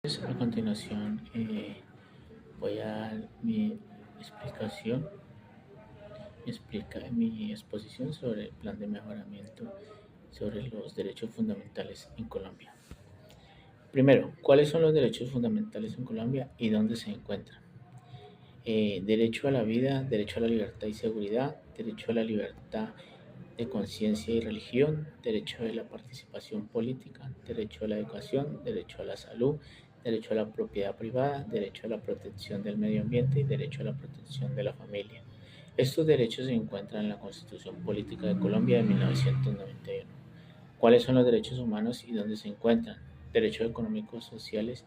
A continuación, voy a dar mi explicación, mi exposición sobre el plan de mejoramiento sobre los derechos fundamentales en Colombia. Primero, ¿cuáles son los derechos fundamentales en Colombia y dónde se encuentran? Derecho a la vida, derecho a la libertad y seguridad, derecho a la libertad de conciencia y religión, derecho a la participación política, derecho a la educación, derecho a la salud, derecho a la propiedad privada, derecho a la protección del medio ambiente y derecho a la protección de la familia. Estos derechos se encuentran en la Constitución Política de Colombia de 1991. ¿Cuáles son los derechos humanos y dónde se encuentran? Derechos económicos, sociales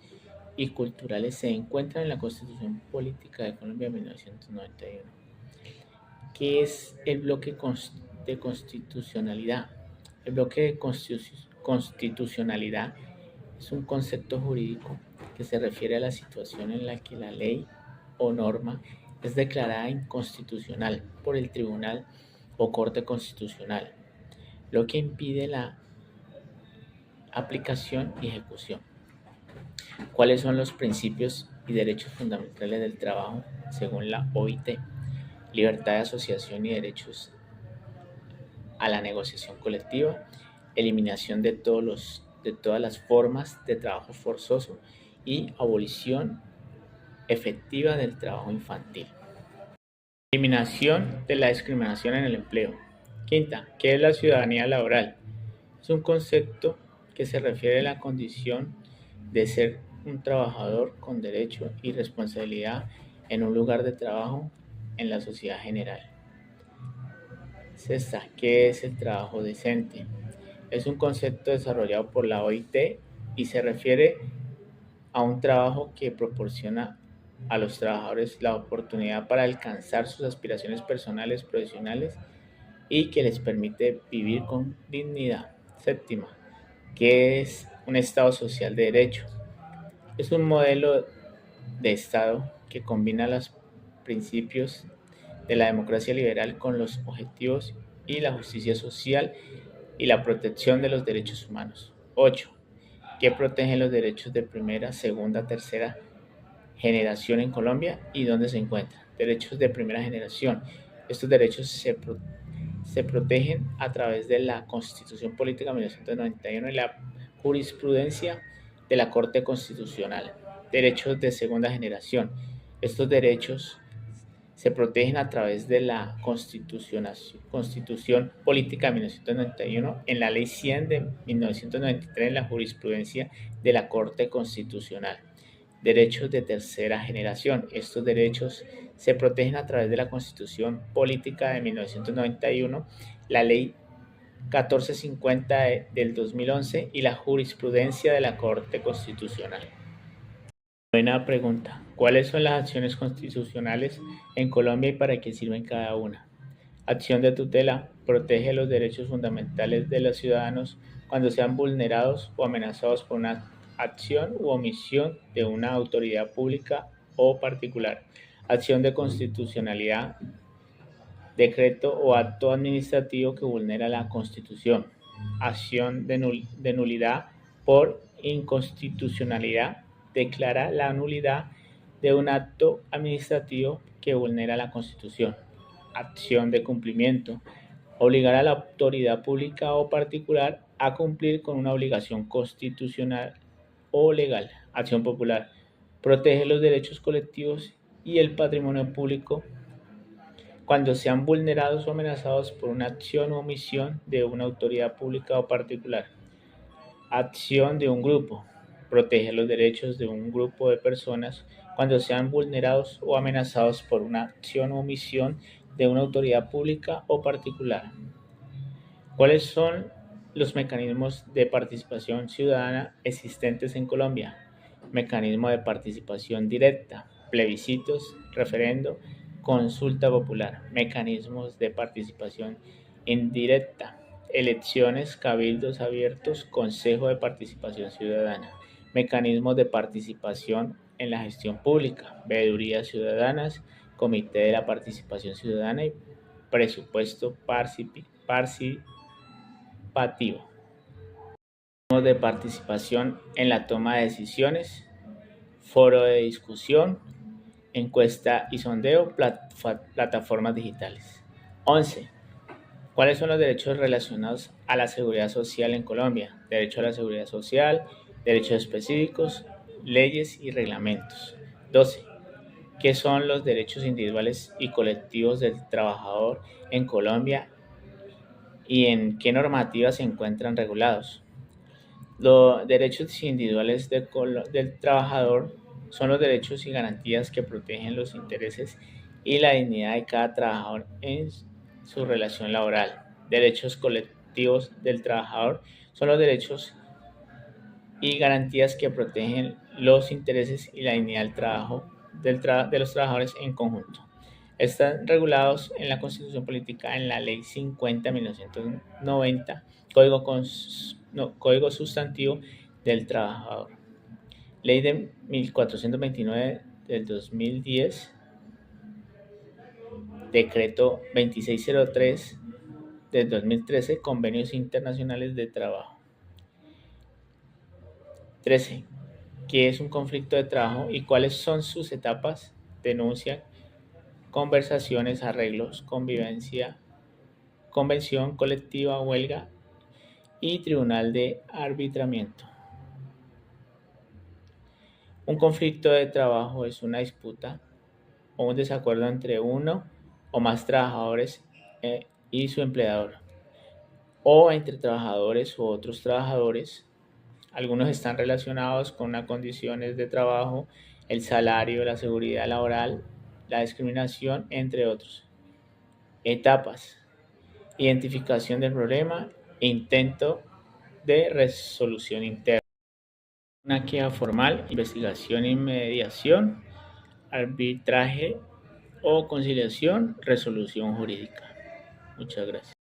y culturales se encuentran en la Constitución Política de Colombia de 1991. ¿Qué es el bloque de constitucionalidad? El bloque de constitucionalidad es un concepto jurídico que se refiere a la situación en la que la ley o norma es declarada inconstitucional por el Tribunal o Corte Constitucional, lo que impide la aplicación y ejecución. ¿Cuáles son los principios y derechos fundamentales del trabajo según la OIT? Libertad de asociación y derechos a la negociación colectiva, eliminación de todas las formas de trabajo forzoso y abolición efectiva del trabajo infantil. Eliminación de la discriminación en el empleo. Quinta, ¿qué es la ciudadanía laboral? Es un concepto que se refiere a la condición de ser un trabajador con derecho y responsabilidad en un lugar de trabajo en la sociedad general. Sexta, ¿qué es el trabajo decente? Es un concepto desarrollado por la OIT y se refiere a un trabajo que proporciona a los trabajadores la oportunidad para alcanzar sus aspiraciones personales, profesionales y que les permite vivir con dignidad. Séptima, ¿qué es un Estado social de derecho? Es un modelo de Estado que combina los principios de la democracia liberal con los objetivos y la justicia social y la protección de los derechos humanos. 8. ¿Qué protege los derechos de primera, segunda, tercera generación en Colombia y dónde se encuentran? Derechos de primera generación. Estos derechos se protegen a través de la Constitución Política de 1991 y la jurisprudencia de la Corte Constitucional. Derechos de segunda generación. Estos derechos se protegen a través de la Constitución Política de 1991, en la Ley 100 de 1993, en la jurisprudencia de la Corte Constitucional. Derechos de tercera generación. Estos derechos se protegen a través de la Constitución Política de 1991, la Ley 1450 del 2011 y la jurisprudencia de la Corte Constitucional. Buena pregunta. ¿Cuáles son las acciones constitucionales en Colombia y para qué sirven cada una? Acción de tutela. Protege los derechos fundamentales de los ciudadanos cuando sean vulnerados o amenazados por una acción u omisión de una autoridad pública o particular. Acción de constitucionalidad. Decreto o acto administrativo que vulnera la Constitución. Acción de nulidad por inconstitucionalidad. Declara la nulidad de un acto administrativo que vulnera la Constitución. Acción de cumplimiento. Obligar a la autoridad pública o particular a cumplir con una obligación constitucional o legal. Acción popular. Protege los derechos colectivos y el patrimonio público cuando sean vulnerados o amenazados por una acción o omisión de una autoridad pública o particular. Acción de un grupo. Protege los derechos de un grupo de personas cuando sean vulnerados o amenazados por una acción o omisión de una autoridad pública o particular. ¿Cuáles son los mecanismos de participación ciudadana existentes en Colombia? Mecanismo de participación directa, plebiscitos, referendo, consulta popular. Mecanismos de participación indirecta, elecciones, cabildos abiertos, consejo de participación ciudadana. Mecanismos de participación en la gestión pública, veedurías ciudadanas, comité de la participación ciudadana y presupuesto participativo. De participación en la toma de decisiones, foro de discusión, encuesta y sondeo, plataformas digitales. 11. ¿Cuáles son los derechos relacionados a la seguridad social en Colombia? Derecho a la seguridad social, derechos específicos, leyes y reglamentos. 12. ¿Qué son los derechos individuales y colectivos del trabajador en Colombia y en qué normativas se encuentran regulados? Los derechos individuales del trabajador son los derechos y garantías que protegen los intereses y la dignidad de cada trabajador en su relación laboral. Derechos colectivos del trabajador son los derechos y garantías que protegen los intereses y la dignidad del trabajo de los trabajadores en conjunto. Están regulados en la Constitución Política en la Ley 50 de 1990, Código Sustantivo del Trabajador, Ley de 1429 del 2010, Decreto 2603 del 2013, Convenios Internacionales de Trabajo. 13. ¿Qué es un conflicto de trabajo y cuáles son sus etapas? Denuncia, conversaciones, arreglos, convivencia, convención colectiva, huelga y tribunal de arbitramiento. Un conflicto de trabajo es una disputa o un desacuerdo entre uno o más trabajadores y su empleador, o entre trabajadores u otros trabajadores. Algunos están relacionados con las condiciones de trabajo, el salario, la seguridad laboral, la discriminación, entre otros. Etapas: identificación del problema e intento de resolución interna. Una queja formal, investigación y mediación, arbitraje o conciliación, resolución jurídica. Muchas gracias.